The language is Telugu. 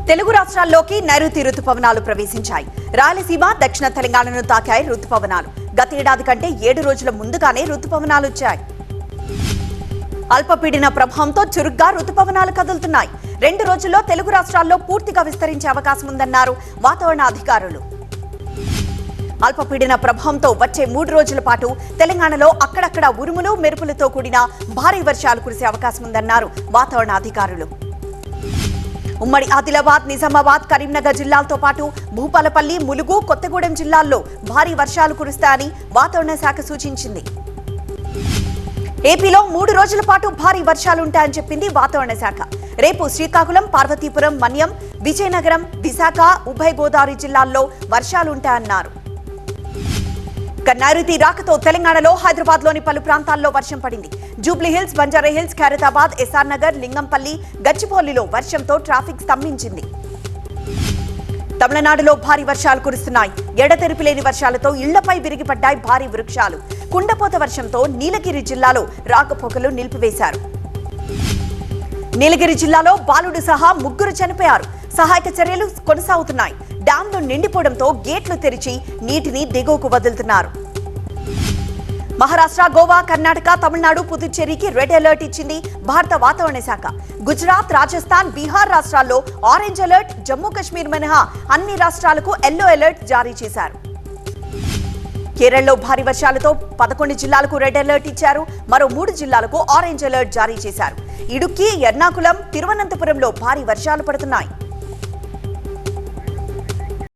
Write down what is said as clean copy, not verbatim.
తెలుగు రాష్ట్రాల్లోకి నైరుతి రుతుపవనాలు ప్రవేశించాయి. రాయలసీమ, దక్షిణ తెలంగాణను తాకాయి రుతుపవనాలు. గత ఏడాది కంటే 7 రోజుల ముందుగానే రుతుపవనాలు వచ్చాయి. అల్పపీడన ప్రభావంతో చురుగ్గా రుతుపవనాలు కదులుతున్నాయి. 2 రోజుల్లో తెలుగు రాష్ట్రాల్లో పూర్తిగా విస్తరించే అవకాశం ఉందన్నారు వాతావరణ అధికారులు. అల్పపీడన ప్రభావంతో వచ్చే 3 రోజుల పాటు తెలంగాణలో అక్కడక్కడ ఉరుములు, మెరుపులతో కూడిన భారీ వర్షాలు కురిసే అవకాశం ఉందన్నారు వాతావరణ అధికారులు. ఉమ్మడి ఆదిలాబాద్, నిజామాబాద్, కరీంనగర్ జిల్లాలతో పాటు భూపాలపల్లి, ములుగు, కొత్తగూడెం జిల్లాల్లో భారీ వర్షాలు కురుస్తాయని వాతావరణ శాఖ సూచించింది. ఏపీలో 3 రోజుల పాటు భారీ వర్షాలుంటాయని చెప్పింది వాతావరణ శాఖ. రేపు శ్రీకాకుళం, పార్వతీపురం, మన్యం, విజయనగరం, విశాఖ, ఉభయ గోదావరి జిల్లాల్లో వర్షాలుంటాయన్నారు. నైరుతి రాకతో తెలంగాణలో హైదరాబాద్ లోని పలు ప్రాంతాల్లో వర్షం పడింది. జూబ్లీహిల్స్, బంజారాహిల్స్, ఖైరతాబాద్, ఎస్ఆర్ నగర్, లింగంపల్లి, గచ్చిబౌలిలో వర్షంతో ట్రాఫిక్ స్తంభించింది. తమిళనాడులో భారీ వర్షాలు కురుస్తున్నాయి. ఎడతెరిపి లేని వర్షాలతో ఇళ్లపై విరిగిపడ్డాయి భారీ వృక్షాలు. కుండపోత వర్షంతో నీలగిరి జిల్లాలో రాకపోకలు నిలిపివేశారు. నీలగిరి జిల్లాలో బాలుడు సహా 3 చనిపోయారు. సహాయక చర్యలు కొనసాగుతున్నాయి. డ్యాంలు నిండిపోవడంతో గేట్లు తెరిచి నీటిని దిగువకు వదులుతున్నారు. మహారాష్ట్ర, గోవా, కర్ణాటక, తమిళనాడు, పుదుచ్చేరికి రెడ్ అలర్ట్ ఇచ్చింది భారత వాతావరణ శాఖ. గుజరాత్, రాజస్థాన్, బీహార్ రాష్ట్రాల్లో ఆరెంజ్ అలర్ట్, జమ్మూ కశ్మీర్ మినహా అన్ని రాష్ట్రాలకు ఎల్లో అలర్ట్ జారీ చేశారు. కేరళలో భారీ వర్షాలతో 11 జిల్లాలకు రెడ్ అలర్ట్ ఇచ్చారు. మరో 3 జిల్లాలకు ఆరెంజ్ అలర్ట్ జారీ చేశారు. ఇడుక్కి, ఎర్నాకుళం, తిరువనంతపురంలో భారీ వర్షాలు పడుతున్నాయి.